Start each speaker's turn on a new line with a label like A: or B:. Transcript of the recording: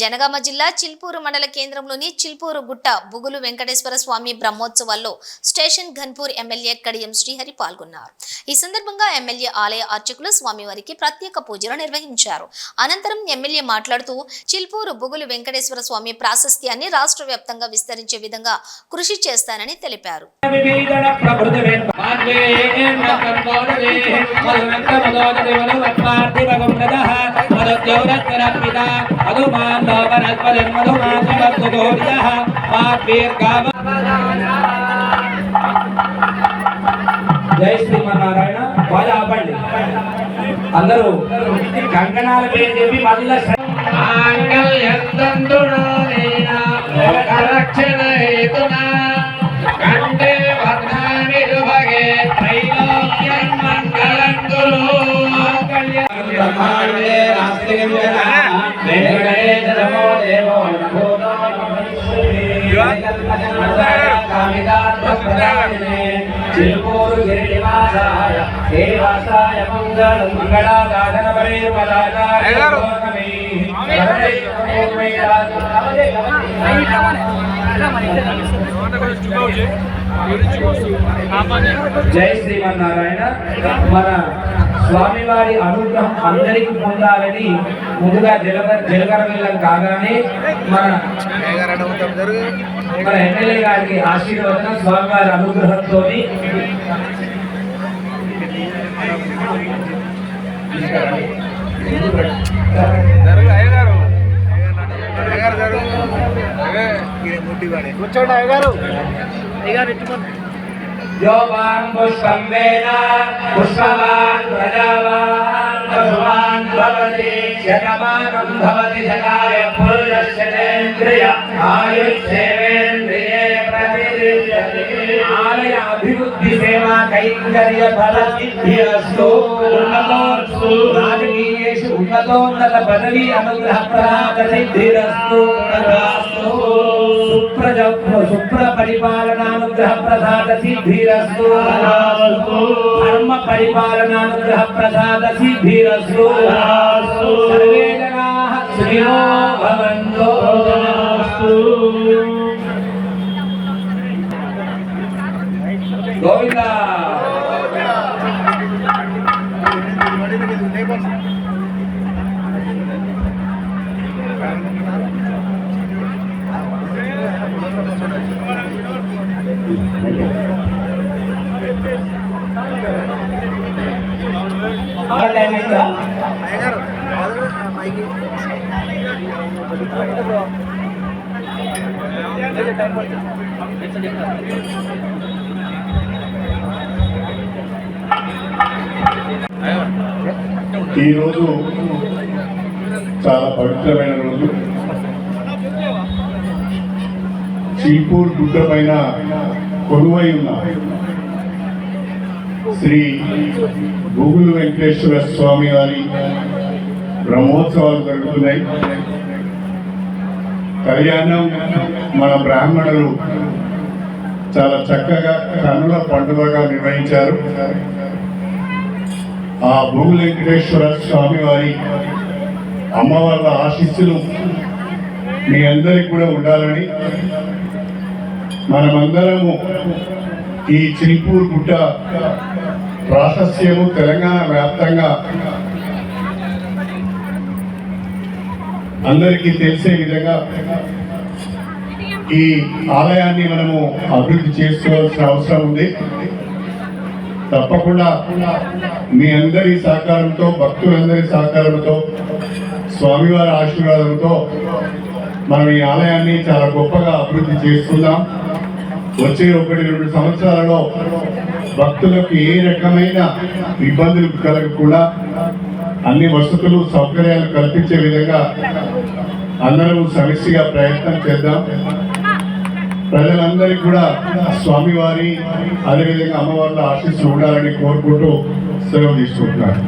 A: జనగామ జిల్లా చిల్పూరు మండల కేంద్రంలోని చిల్పూరు గుట్ట బుగులు వెంకటేశ్వర స్వామి బ్రహ్మోత్సవాల్లో స్టేషన్ ఘన్పూర్ ఎమ్మెల్యే కడియం శ్రీహరి పాల్గొన్నారు. ఈ సందర్భంగా ఎమ్మెల్యే ఆలయ అర్చకులు స్వామివారికి ప్రత్యేక పూజలు నిర్వహించారు. అనంతరం ఎమ్మెల్యే మాట్లాడుతూ చిల్పూరు బుగులు వెంకటేశ్వర స్వామి ప్రాశస్త్యాన్ని రాష్ట్ర వ్యాప్తంగా విస్తరించే విధంగా కృషి చేస్తానని తెలిపారు.
B: జై శ్రీమన్నారాయణ. బాగా ఆపండి అందరూ. కంకణాల పేరు చెప్పి మళ్ళీ చిల్పూరు గిరినివాసాయ దేవాసాయ మంగళం మంగళాదాన జై శ్రీమన్నారాయణ. మన స్వామివారి అనుగ్రహం అందరికీ పొందాలని ముందుగా జలగరవిల్లం కాగానే మన ఎమ్మెల్యే గారికి ఆశీర్వదనం స్వామివారి అనుగ్రహంతో
C: కూర్చోండి అయ్యగారు.
B: యోవాన్ పుష్పం వేద పుష్పవాన్ ప్రజావాన్ పశువాన్ భవతి శతమానం భవతి శతాయ పురుషేంద్రియ ఆయుష్యేంద్రియే ప్రతిష్ఠతి. ఆలయ అభివృద్ధి సేవా కైంకర్య ఫల సిద్ధిరస్తు. రాజకీయేషు ఉన్నతోన్నత పదవి అనుగ్రహ ప్రసాద సిద్ధిరస్తు. సుప్ర పరిపాలనానుగ్రహ ప్రసాద సిద్ధిరస్తు. ధర్మ పరిపాలనానుగ్రహ ప్రసాద సిద్ధిరస్తు. సర్వే జనాః సుఖినో భవంతు. గోవిందా.
D: ఈరోజు చాలా పవిత్రమైన రోజు. చిల్పూర్ గుట్ట పైన కొలువై ఉన్న శ్రీ బుగులు వెంకటేశ్వర స్వామి వారి బ్రహ్మోత్సవాలు జరుగుతున్నాయి. కళ్యాణం మన బ్రాహ్మణులు చాలా చక్కగా కన్నుల పండుగగా నిర్వహించారు. ఆ బుగులు వెంకటేశ్వర స్వామి వారి అమ్మవార్ల ఆశీస్సులు మీ అందరికి కూడా ఉండాలని మనమందరము ఈ చిల్పూర్ గుట్ట ప్రాశస్త్యము తెలంగాణ వ్యాప్తంగా అందరికీ తెలిసే విధంగా ఈ ఆలయాన్ని మనము అభివృద్ధి చేసుకోవాల్సిన అవసరం ఉంది. తప్పకుండా మీ అందరి సహకారంతో, భక్తులందరి సహకారంతో, స్వామివారి ఆశీర్వాదంతో మనం ఈ ఆలయాన్ని చాలా గొప్పగా అభివృద్ధి చేస్తున్నాం. వచ్చే 1-2 సంవత్సరాలలో భక్తులకు ఏ రకమైన ఇబ్బందులు కలగకుండా అన్ని వసతులు సౌకర్యాలు కల్పించే విధంగా అందరూ సమిష్టిగా ప్రయత్నం చేద్దాం. ప్రజలందరికీ కూడా స్వామివారి అదేవిధంగా అమ్మవార్ల ఆశీస్సులు ఉండాలని కోరుకుంటూ సెలవు తీసుకుంటున్నాను.